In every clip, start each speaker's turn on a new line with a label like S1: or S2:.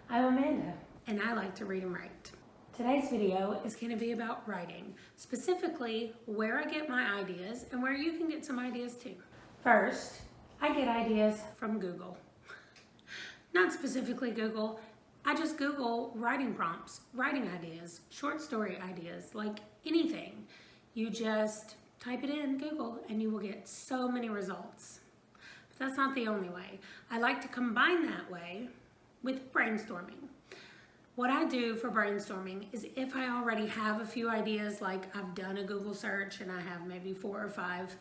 S1: I'm Amanda, and I like to read and write. Today's video is going to be about writing, specifically where I get my ideas and where you can get some ideas too. First, I get ideas from Google. Not specifically Google, I just Google writing prompts, writing ideas, short story ideas, like anything. You just type it in Google and you will get so many results. But that's not the only way. I like to combine that way with brainstorming. What I do for brainstorming is if I already have a few ideas, like I've done a Google search and I have maybe 4 or 5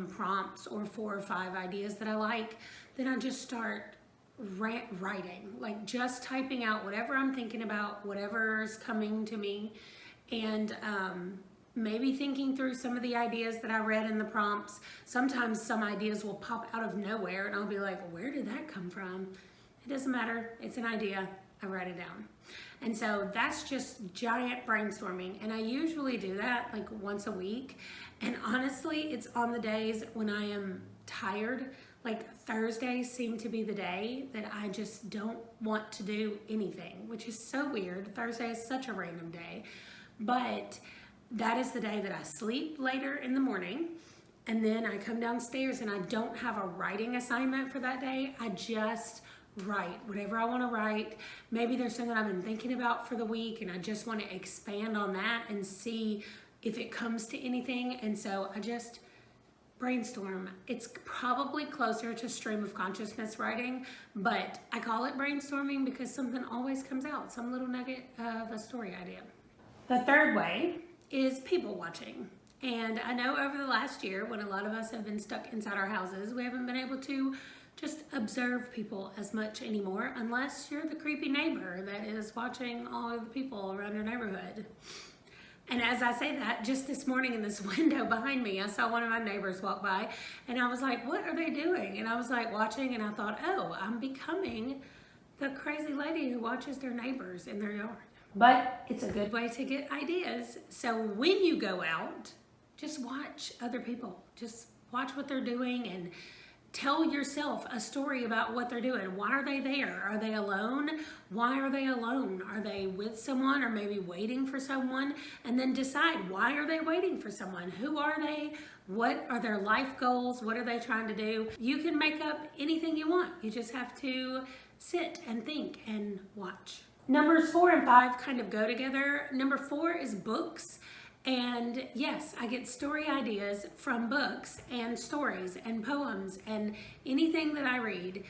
S1: prompts or 4 or 5 ideas that I like, then I just start writing, like just typing out whatever I'm thinking about, whatever's coming to me, and maybe thinking through some of the ideas that I read in the prompts. Sometimes some ideas will pop out of nowhere and I'll be like, where did that come from? It doesn't matter, it's an idea, I write it down. And so that's just giant brainstorming, and I usually do that like once a week. And honestly, it's on the days when I am tired. Like Thursdays seem to be the day that I just don't want to do anything, which is so weird. Thursday is such a random day, but that is the day that I sleep later in the morning, and then I come downstairs and I don't have a writing assignment for that day. I just write whatever I want to write. Maybe there's something I've been thinking about for the week and I just want to expand on that and see if it comes to anything, and so I just brainstorm. It's probably closer to stream of consciousness writing, but I call it brainstorming because something always comes out, some little nugget of a story idea. The third way is people watching. And I know over the last year, when a lot of us have been stuck inside our houses, we haven't been able to just observe people as much anymore, unless you're the creepy neighbor that is watching all of the people around your neighborhood. And as I say that, just this morning in this window behind me, I saw one of my neighbors walk by and I was like, what are they doing? And I was like watching, and I thought, oh, I'm becoming the crazy lady who watches their neighbors in their yard. But it's a good way to get ideas. So when you go out, just watch other people. Just watch what they're doing and tell yourself a story about what they're doing. Why are they there? Are they alone? Why are they alone? Are they with someone or maybe waiting for someone? And then decide, why are they waiting for someone? Who are they? What are their life goals? What are they trying to do? You can make up anything you want. You just have to sit and think and watch. Numbers 4 and 5 kind of go together. Number 4 is books. And yes, I get story ideas from books and stories and poems and anything that I read,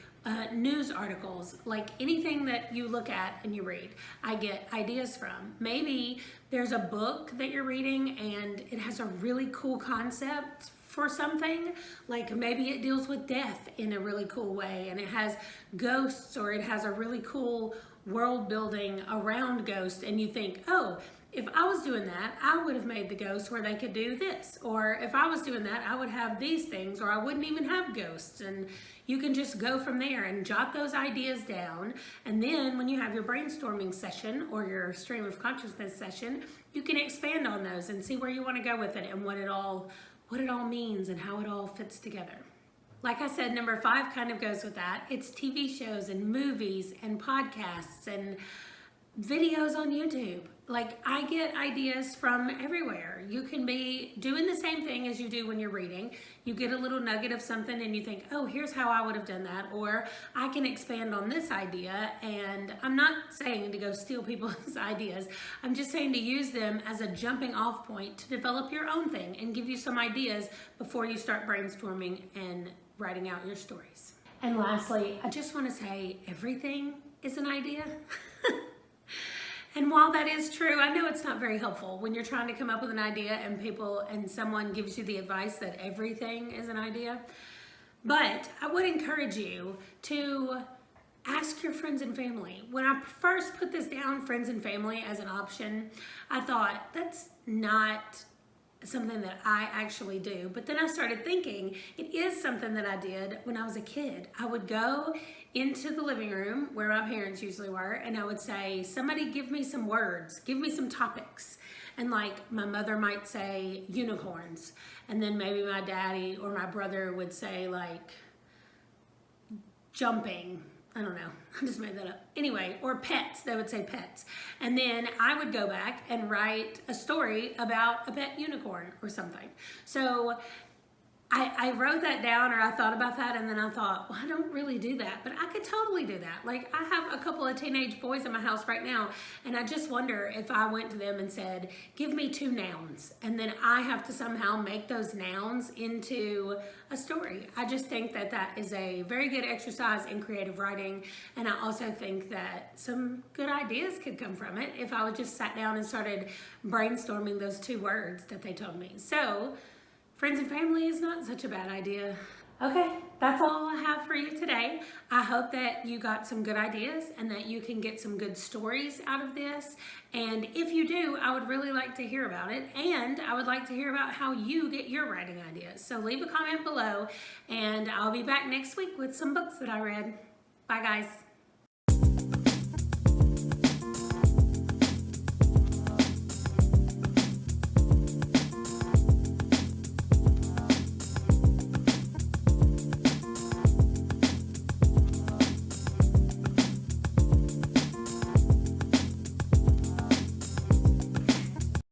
S1: news articles, like anything that you look at and you read, I get ideas from. Maybe there's a book that you're reading and it has a really cool concept for something, like maybe it deals with death in a really cool way and it has ghosts, or it has a really cool world building around ghosts, and you think, oh, if I was doing that, I would have made the ghosts where they could do this. Or if I was doing that, I would have these things, or I wouldn't even have ghosts. And you can just go from there and jot those ideas down. And then when you have your brainstorming session or your stream of consciousness session, you can expand on those and see where you want to go with it and what it all means and how it all fits together. Like I said, number 5 kind of goes with that. It's TV shows and movies and podcasts and videos on YouTube. Like, I get ideas from everywhere. You can be doing the same thing as you do when you're reading. You get a little nugget of something and you think, oh, here's how I would have done that, or I can expand on this idea. And I'm not saying to go steal people's ideas. I'm just saying to use them as a jumping off point to develop your own thing and give you some ideas before you start brainstorming and writing out your stories. And lastly, I just want to say everything is an idea. And while that is true, I know it's not very helpful when you're trying to come up with an idea and someone gives you the advice that everything is an idea. But I would encourage you to ask your friends and family. When I first put this down, friends and family, as an option, I thought that's not something that I actually do. But then I started thinking it is something that I did when I was a kid. I would go into the living room where my parents usually were, and I would say, somebody give me some words, give me some topics. And like my mother might say unicorns, and then maybe my daddy or my brother would say like jumping, I don't know, I just made that up. Anyway, or pets, they would say pets. And then I would go back and write a story about a pet unicorn or something. So I wrote that down, or I thought about that, and then I thought, well, I don't really do that, but I could totally do that. Like, I have a couple of teenage boys in my house right now, and I just wonder if I went to them and said, give me 2 nouns, and then I have to somehow make those nouns into a story. I just think that that is a very good exercise in creative writing, and I also think that some good ideas could come from it if I would just sat down and started brainstorming those 2 words that they told me. So, friends and family is not such a bad idea. Okay, that's all I have for you today. I hope that you got some good ideas and that you can get some good stories out of this. And if you do, I would really like to hear about it. And I would like to hear about how you get your writing ideas. So leave a comment below, and I'll be back next week with some books that I read. Bye, guys.